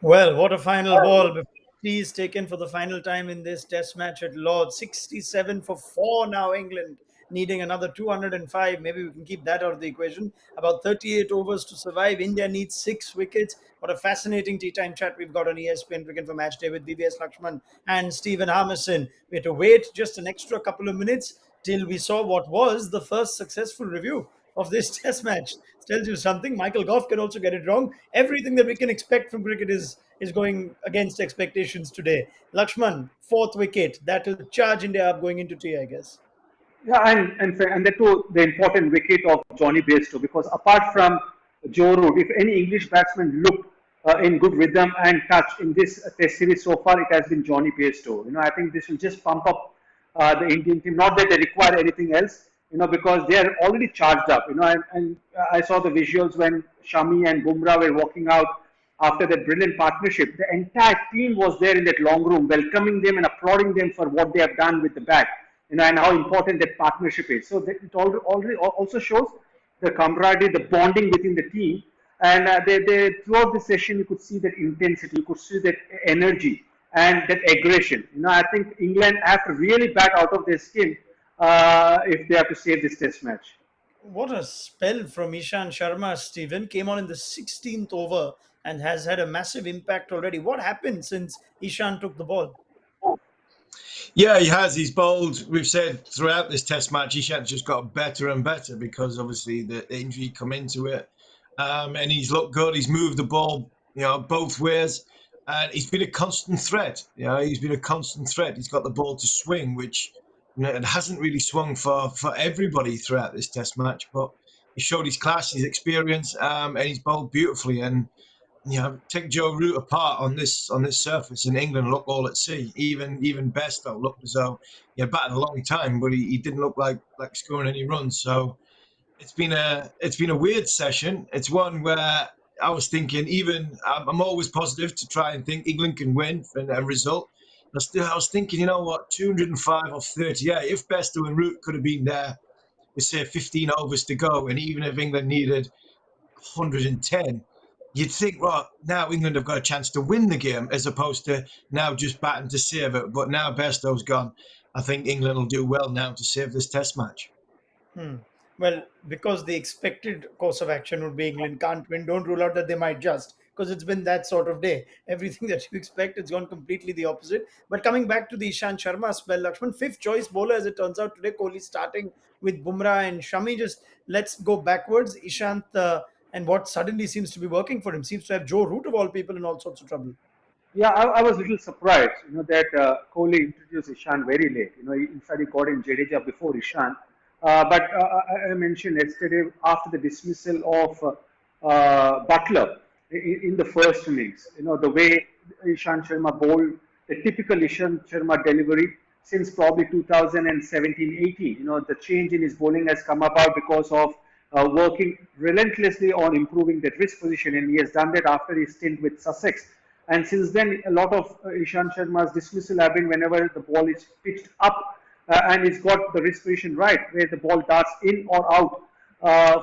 Well, what a final ball. Before tea is taken for the final time in this test match at Lord's. 67 for 4 now, England needing another 205. Maybe we can keep that out of the equation. About 38 overs to survive. India needs 6 wickets. What a fascinating tea time chat we've got on ESPN Cricket for Match Day with BBS Laxman and Stephen Harmison. We had to wait just an extra couple of minutes till we saw what was the first successful review of this test match. Tells you something. Michael Goff can also get it wrong. Everything that we can expect from cricket is going against expectations today. Lakshman, fourth wicket. That will charge India up going into tea, I guess. Yeah, and that too the important wicket of Johnny Bairstow, because apart from Joe Root, if any English batsman looked in good rhythm and touch in this Test series so far, it has been Johnny Bairstow. I think this will just pump up the Indian team. Not that they require anything else, because they are already charged up. And I saw the visuals when Shami and Bumrah were walking out after that brilliant partnership. The entire team was there in that long room, welcoming them and applauding them for what they have done with the bat, and how important that partnership is. So that it already also shows the camaraderie, the bonding within the team. And throughout the session, you could see that intensity, you could see that energy and that aggression. I think England have to really bat out of their skin if they have to save this test match. What a spell from Ishan Sharma, Stephen. Came on in the 16th over and has had a massive impact already. What happened since Ishan took the ball? Yeah, he has. He's bowled. We've said throughout this Test match, Ishan's just got better and better because obviously the injury come into it, and he's looked good. He's moved the ball, both ways, and he's been a constant threat. He's been a constant threat. He's got the ball to swing, which it hasn't really swung for everybody throughout this Test match, but he showed his class, his experience, and he's bowled beautifully. And take Joe Root apart on this surface, and England look all at sea. Even Bairstow looked as though he had batted a long time, but he didn't look like scoring any runs. So it's been a weird session. It's one where I was thinking, even I'm always positive to try and think England can win and a result. I was thinking, you know what, 205 or 38. If Bairstow and Root could have been there with say 15 overs to go, and even if England needed 110, you'd think, well, now England have got a chance to win the game as opposed to now just batting to save it. But now Bairstow's gone. I think England will do well now to save this test match. Hmm. Well, because the expected course of action would be England can't win, don't rule out that they might just, because it's been that sort of day. Everything that you expect, it's gone completely the opposite. But coming back to the Ishan Sharma spell, Lakshman, fifth choice bowler as it turns out today, Kohli starting with Bumrah and Shami. Just let's go backwards. Ishant, and what suddenly seems to be working for him seems to have Joe Root of all people in all sorts of trouble. Yeah, I was a little surprised, that Kohli introduced Ishan very late. In fact, he got in Jadeja before Ishan. But I mentioned yesterday after the dismissal of Butler in the first innings, the way Ishan Sharma bowled, the typical Ishan Sharma delivery since probably 2017-18. The change in his bowling has come about because of working relentlessly on improving that wrist position, and he has done that after his stint with Sussex. And since then, a lot of Ishan Sharma's dismissal have been whenever the ball is pitched up and he's got the wrist position right, where the ball darts in or out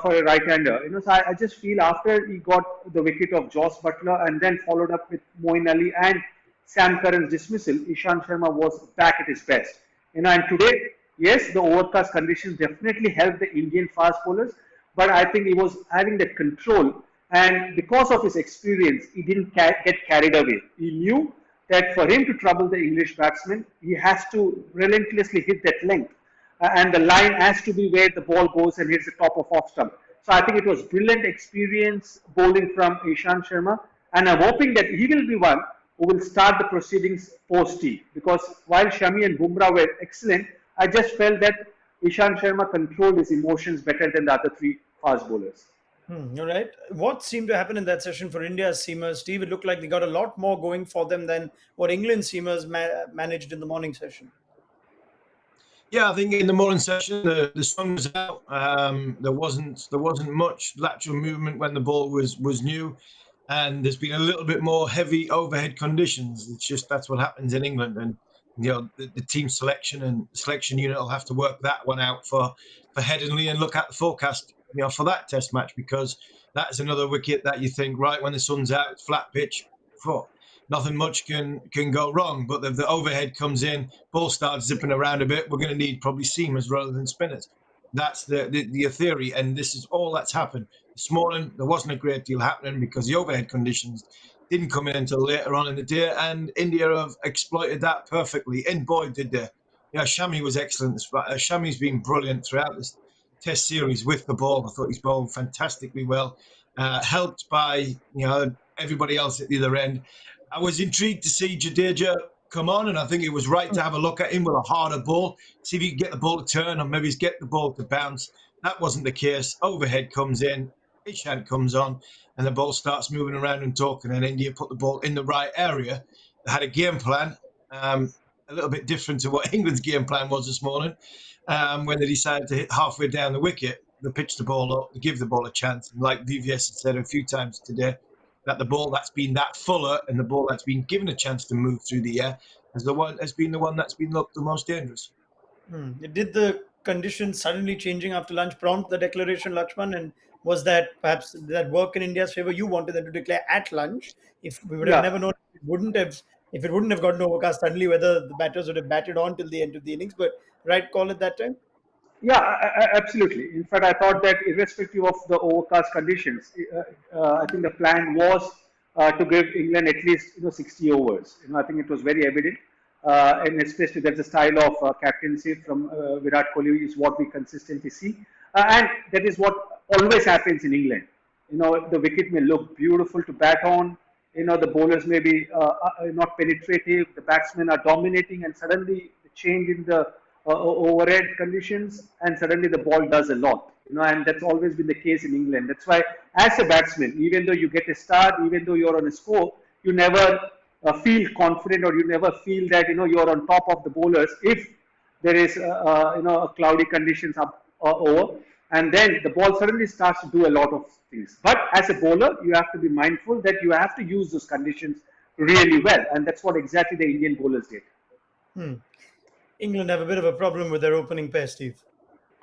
for a right-hander. So I just feel after he got the wicket of Joss Butler and then followed up with Moeen Ali and Sam Curran's dismissal, Ishan Sharma was back at his best. And today, yes, the overcast conditions definitely helped the Indian fast bowlers, but I think he was having that control, and because of his experience, he didn't get carried away. He knew that for him to trouble the English batsman, he has to relentlessly hit that length. And the line has to be where the ball goes and hits the top of off stump. So I think it was brilliant experience bowling from Ishan Sharma. And I'm hoping that he will be one who will start the proceedings post tea. Because while Shami and Bumrah were excellent, I just felt that Ishan Sharma controlled his emotions better than the other three fast bowlers. You're right. What seemed to happen in that session for India's seamers, Steve? It looked like they got a lot more going for them than what England's seamers managed in the morning session. Yeah, I think in the morning session the sun was out. There wasn't much lateral movement when the ball was new, and there's been a little bit more heavy overhead conditions. It's just that's what happens in England, and the team selection and selection unit will have to work that one out for Headingley and look at the forecast for that test match, because that is another wicket that you think, right, when the sun's out, it's flat pitch, foot. Nothing much can go wrong. But if the overhead comes in, ball starts zipping around a bit, we're going to need probably seamers rather than spinners. That's the theory, and this is all that's happened. This morning, there wasn't a great deal happening because the overhead conditions didn't come in until later on in the day, and India have exploited that perfectly. And boy, did they. Yeah, Shami was excellent. Shami's been brilliant throughout this Test series with the ball. I thought he's bowled fantastically well, helped by everybody else at the other end. I was intrigued to see Jadeja come on, and I think it was right to have a look at him with a harder ball, see if he can get the ball to turn or maybe get the ball to bounce. That wasn't the case. Overhead comes in, Ishant comes on, and the ball starts moving around and talking, and India put the ball in the right area. They had a game plan, a little bit different to what England's game plan was this morning, when they decided to hit halfway down the wicket, they pitched the ball up, to give the ball a chance. And like VVS had said a few times today, that the ball that's been that fuller and the ball that's been given a chance to move through the air has been the one that's been looked the most dangerous. Did the conditions suddenly changing after lunch prompt the declaration, Laxman? And was that perhaps that work in India's favor? You wanted them to declare at lunch. If we would have Yeah, never known, if it wouldn't have gotten overcast suddenly, whether the batters would have batted on till the end of the innings. But right call at that time. yeah, absolutely. In fact, I thought that irrespective of the overcast conditions, I think the plan was to give England at least 60 overs. I think it was very evident, and especially that's the style of captaincy from Virat Kohli is what we consistently see, and that is what always happens in England. The wicket may look beautiful to bat on. The bowlers may be not penetrative. The batsmen are dominating, and suddenly the change in the overhead conditions, and suddenly the ball does a lot. And that's always been the case in England. That's why, as a batsman, even though you get a start, even though you're on a score, you never feel confident, or you never feel that you're on top of the bowlers if there is a cloudy conditions up over, and then the ball suddenly starts to do a lot of things. But as a bowler, you have to be mindful that you have to use those conditions really well, and that's what exactly the Indian bowlers did. England have a bit of a problem with their opening pair, Steve.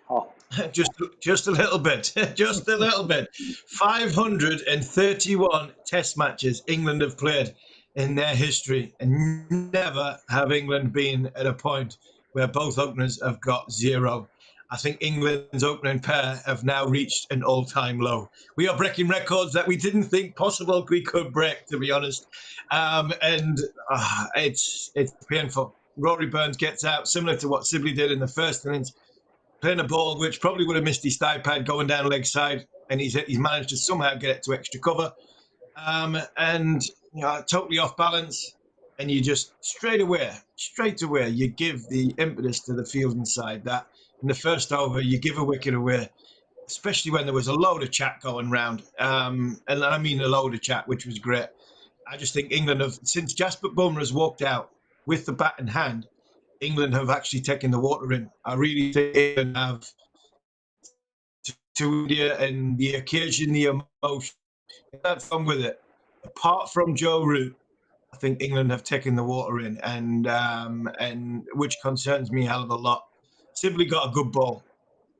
Oh. Just a little bit, just a little bit. 531 Test matches England have played in their history, and never have England been at a point where both openers have got zero. I think England's opening pair have now reached an all-time low. We are breaking records that we didn't think possible we could break, to be honest. It's painful. Rory Burns gets out, similar to what Sibley did in the first innings, playing a ball which probably would have missed his thigh pad going down leg side, and he's managed to somehow get it to extra cover, and totally off balance. And you just straight away, you give the impetus to the fielding side that in the first over you give a wicket away, especially when there was a load of chat going round, and I mean a load of chat, which was great. I just think England have, since Jasper Bumrah has walked out with the bat in hand, England have actually taken the water in. I really think England have to India, and the occasion, the emotion, that's fun with it. Apart from Joe Root, I think England have taken the water in, and which concerns me a hell of a lot. Sibley got a good ball.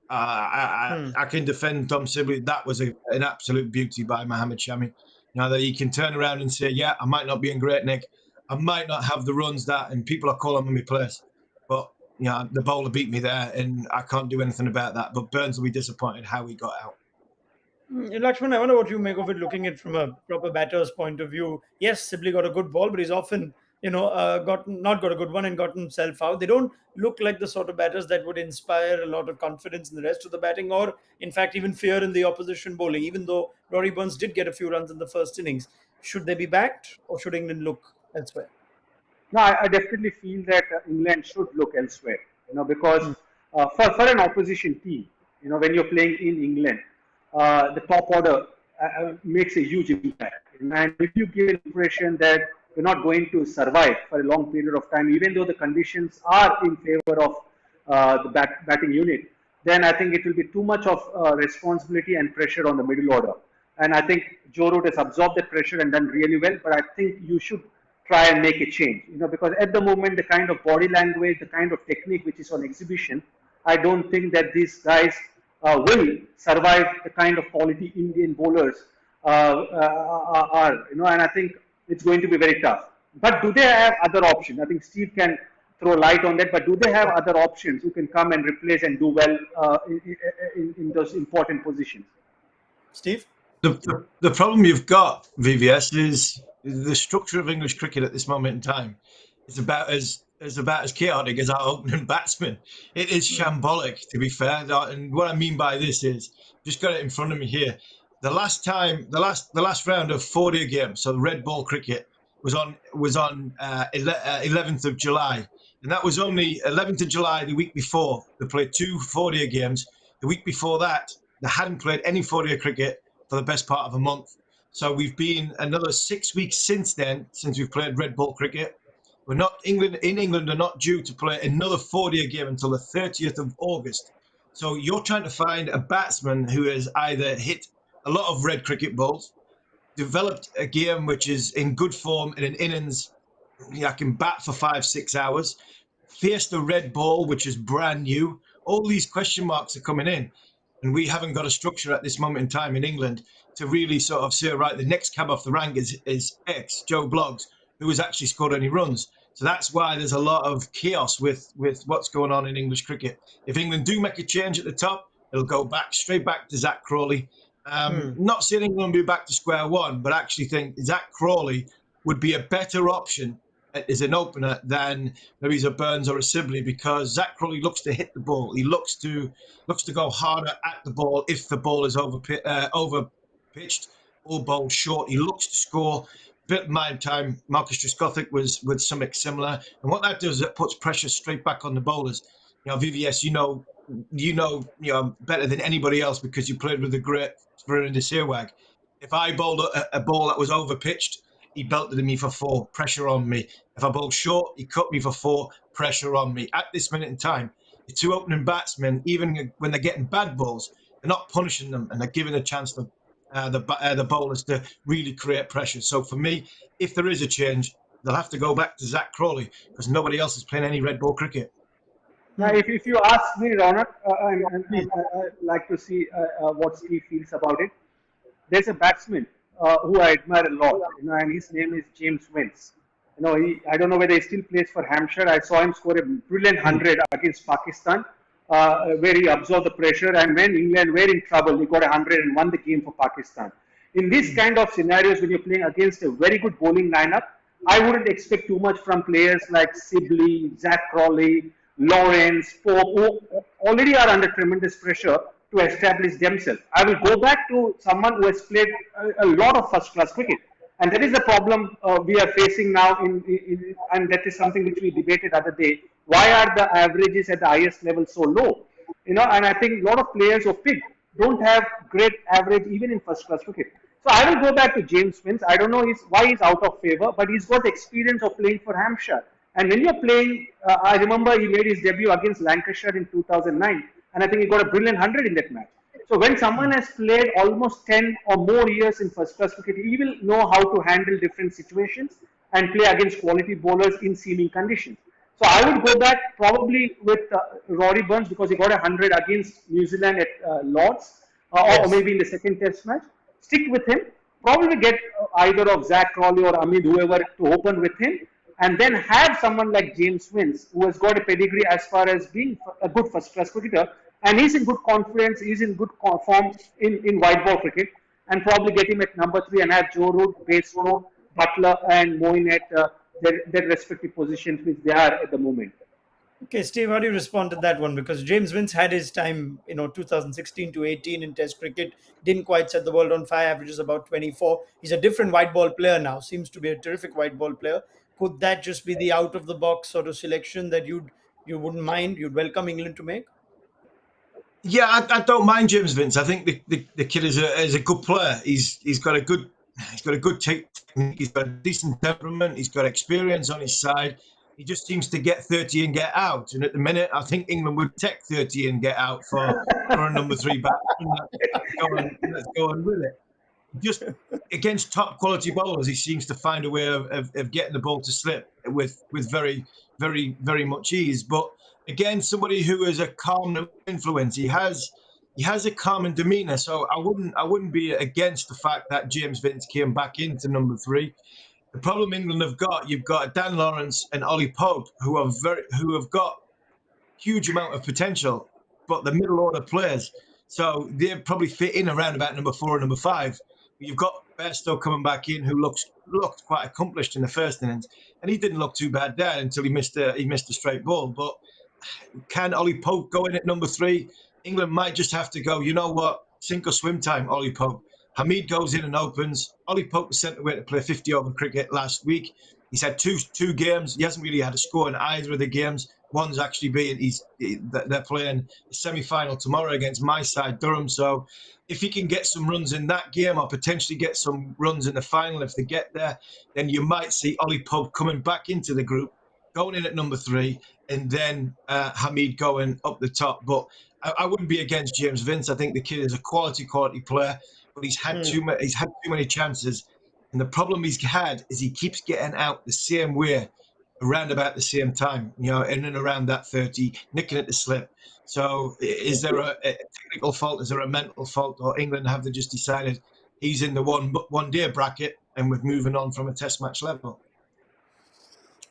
I can defend Tom Sibley. That was an absolute beauty by Mohammad Shami. That he can turn around and say, yeah, I might not be in great nick. I might not have the runs that, and people are calling me my place. But the bowler beat me there, and I can't do anything about that. But Burns will be disappointed how he got out. Lakshman, I wonder what you make of it, looking at it from a proper batter's point of view. Yes, Sibley got a good ball, but he's often, not got a good one and gotten himself out. They don't look like the sort of batters that would inspire a lot of confidence in the rest of the batting, or in fact even fear in the opposition bowling. Even though Rory Burns did get a few runs in the first innings, should they be backed, or should England look elsewhere? No, I definitely feel that England should look elsewhere. Because for an opposition team, when you're playing in England, the top order makes a huge impact. And if you give an impression that you're not going to survive for a long period of time, even though the conditions are in favor of the batting unit, then I think it will be too much of responsibility and pressure on the middle order. And I think Joe Root has absorbed that pressure and done really well. But I think you should try and make a change, because at the moment, the kind of body language, the kind of technique which is on exhibition, I don't think that these guys will survive the kind of quality Indian bowlers are, and I think it's going to be very tough. But do they have other options? I think Steve can throw light on that. But do they have other options who can come and replace and do well in those important positions? Steve? The problem you've got, VVS, is the structure of English cricket at this moment in time is about as chaotic as our opening batsman. It is shambolic, to be fair. And what I mean by this is, just got it in front of me here. The last round of 40 games, so the red ball cricket was on 11th of July, and that was only 11th of July the week before. They played 2 40 games. The week before that, they hadn't played any 40 cricket for the best part of a month. So we've been another 6 weeks since then, since we've played red ball cricket. We're not England are not due to play another 40 game until the 30th of August. So you're trying to find a batsman who has either hit a lot of red cricket balls, developed a game which is in good form in an innings, can bat for 5 6 hours, faced a red ball which is brand new. All these question marks are coming in, and we haven't got a structure at this moment in time in England to really sort of say, right, the next cab off the rank is X, Joe Bloggs, who has actually scored any runs. So that's why there's a lot of chaos with what's going on in English cricket. If England do make a change at the top, it'll go straight back to Zach Crawley. Not saying England will be back to square one, but I actually think Zach Crawley would be a better option as an opener than maybe a Burns or a Sibley, because Zach Crawley looks to hit the ball. He looks to go harder at the ball if the ball is over pitched or bowled short. He looks to score. Bit of my time, Marcus Trescothick was with something similar, and what that does is it puts pressure straight back on the bowlers. VVS, you know better than anybody else because you played with the great Verinder Sehwag. If I bowled a ball that was over pitched, he belted me for 4, pressure on me. If I bowled short, he cut me for 4, pressure on me. At this minute in time, the 2 opening batsmen, even when they're getting bad balls, they're not punishing them and they're giving a chance to the bowlers to really create pressure. So for me, if there is a change, they'll have to go back to Zach Crawley because nobody else is playing any red ball cricket. Now, if you ask me, Ronak, and I'd like to see what Steve feels about it. There's a batsman who I admire a lot, and his name is James Vince. I don't know whether he still plays for Hampshire. I saw him score a brilliant 100 against Pakistan, where he absorbed the pressure, and when England were in trouble, he got a 100 and won the game for Pakistan. In these kind of scenarios, when you're playing against a very good bowling lineup, I wouldn't expect too much from players like Sibley, Zach Crawley, Lawrence, Pope, who already are under tremendous pressure to establish themselves. I will go back to someone who has played a lot of first-class cricket. And that is the problem we are facing now, and that is something which we debated the other day. Why are the averages at the highest level so low? And I think a lot of players who pick don't have great average even in first-class cricket. So I will go back to James Vince. I don't know why he's out of favor, but he's got experience of playing for Hampshire. And when you're playing, I remember he made his debut against Lancashire in 2009, and I think he got a brilliant 100 in that match. So when someone has played almost 10 or more years in first-class cricket, he will know how to handle different situations and play against quality bowlers in seaming conditions. So I would go back probably with Rory Burns because he got a 100 against New Zealand at Lord's, or maybe in the second test match. Stick with him. Probably get either of Zach Crawley or Amit, whoever, to open with him. And then have someone like James Vince, who has got a pedigree as far as being a good first-class cricketer, and he's in good confidence, he's in good form in white ball cricket, and probably get him at number 3 and have Joe Root, Bairstow, Butler, and Moeen at their respective positions which they are at the moment. Okay, Steve, how do you respond to that one? Because James Vince had his time, 2016 to 18 in Test cricket, didn't quite set the world on fire, averages about 24. He's a different white ball player now, seems to be a terrific white ball player. Could that just be the out of the box sort of selection that you wouldn't mind, you'd welcome England to make? Yeah, I don't mind James Vince. I think the kid is a good player. He's got a good technique. He's got a decent temperament. He's got experience on his side. He just seems to get 30 and get out. And at the minute, I think England would take 30 and get out for a number 3 batsman. Let's go on with it. Just against top quality bowlers, he seems to find a way of getting the ball to slip with very, very, very much ease. But again, somebody who is a calm influence. He has a calm demeanour. So I wouldn't be against the fact that James Vince came back into number 3. The problem England have got, you've got Dan Lawrence and Ollie Pope, who have got huge amount of potential, but the middle order players. So they probably fit in around about number 4 and number 5. You've got Bairstow coming back in, who looked quite accomplished in the first innings, and he didn't look too bad there until he missed a straight ball. But can Ollie Pope go in at number 3? England might just have to go, you know what, sink or swim time, Ollie Pope. Hamid goes in and opens. Ollie Pope was sent away to play 50 over cricket last week. He's had two games. He hasn't really had a score in either of the games. One's actually they're playing the semi-final tomorrow against my side, Durham. So if he can get some runs in that game, or potentially get some runs in the final if they get there, then you might see Ollie Pope coming back into the group, going in at number 3, and then Hamid going up the top. But I wouldn't be against James Vince. I think the kid is a quality player, but he's had too many chances. And the problem he's had is he keeps getting out the same way around about the same time, in and around that 30, nicking at the slip. So is there a technical fault? Is there a mental fault? Or England, have they just decided he's in the one day bracket and we're moving on from a test match level?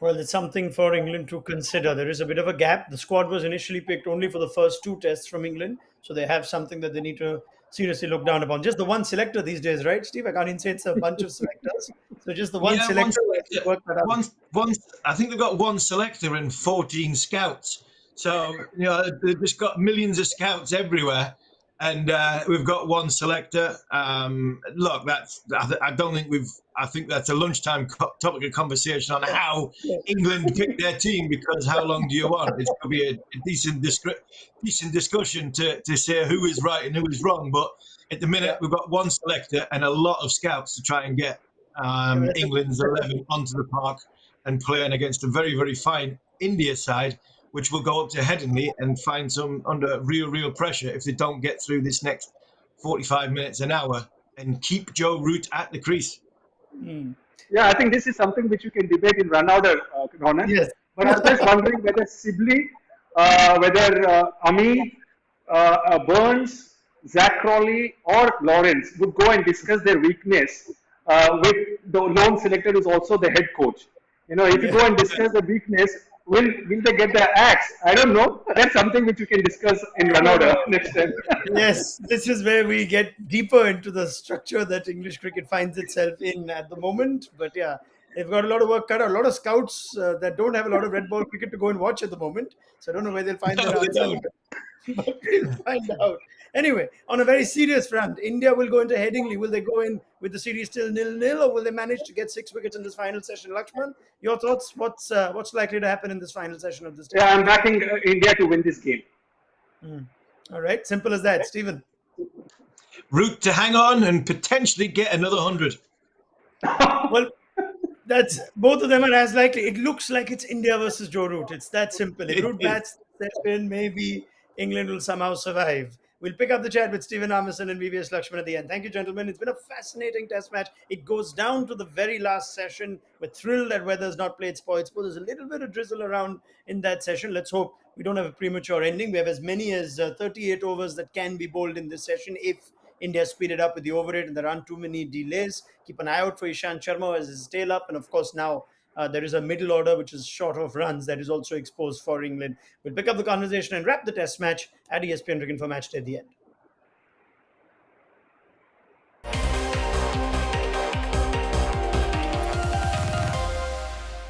Well, it's something for England to consider. There is a bit of a gap. The squad was initially picked only for the first 2 tests from England, so they have something that they need to seriously look down upon. Just the one selector these days, right, Steve? I can't even say it's a bunch of selectors. So just the one selector. I think they've got one selector and 14 scouts. So they've just got millions of scouts everywhere, and we've got one selector. Look, I don't think I think that's a lunchtime topic of conversation on how England picked their team, because how long do you want? It's going to be a decent discussion to say who is right and who is wrong. But at the minute, we've got one selector and a lot of scouts to try and get England's 11 onto the park and playing against a very, very fine India side, which will go up to Headingley and find some under real pressure if they don't get through this next 45 minutes, an hour, and keep Joe Root at the crease. Yeah, I think this is something which you can debate in run order, Ronan. Yes. But I was just wondering whether Sibley, whether Ami, Burns, Zach Crawley, or Lawrence would go and discuss their weakness with the lone selector who's also the head coach. If you go and discuss the weakness, will they get their axe? I don't know. That's something which we can discuss in run order next time. Yes, this is where we get deeper into the structure that English cricket finds itself in at the moment. But yeah, they've got a lot of work cut out. A lot of scouts that don't have a lot of red ball cricket to go and watch at the moment. So I don't know where they'll find their answer. But we'll find out. Anyway, on a very serious front, India will go into Headingley. Will they go in with the series still 0-0, or will they manage to get 6 wickets in this final session? Laxman, your thoughts? What's likely to happen in this final session of this test? Yeah, I'm backing India to win this game. All right, simple as that. Stephen? Root to hang on and potentially get another 100. Well, that's both of them are as likely. It looks like it's India versus Joe Root. It's that simple. If Root bats the session, maybe England will somehow survive. We'll pick up the chat with Stephen Harmison and VVS Laxman at the end. Thank you, gentlemen. It's been a fascinating test match. It goes down to the very last session. We're thrilled that weather's not played spoils. There's a little bit of drizzle around in that session. Let's hope we don't have a premature ending. We have as many as 38 overs that can be bowled in this session if India speeded up with the over 8 and there aren't too many delays. Keep an eye out for Ishant Sharma as his tail up. And of course, now there is a middle order which is short of runs that is also exposed for England. We'll pick up the conversation and wrap the test match at ESPN Cricket for Match Day at the end.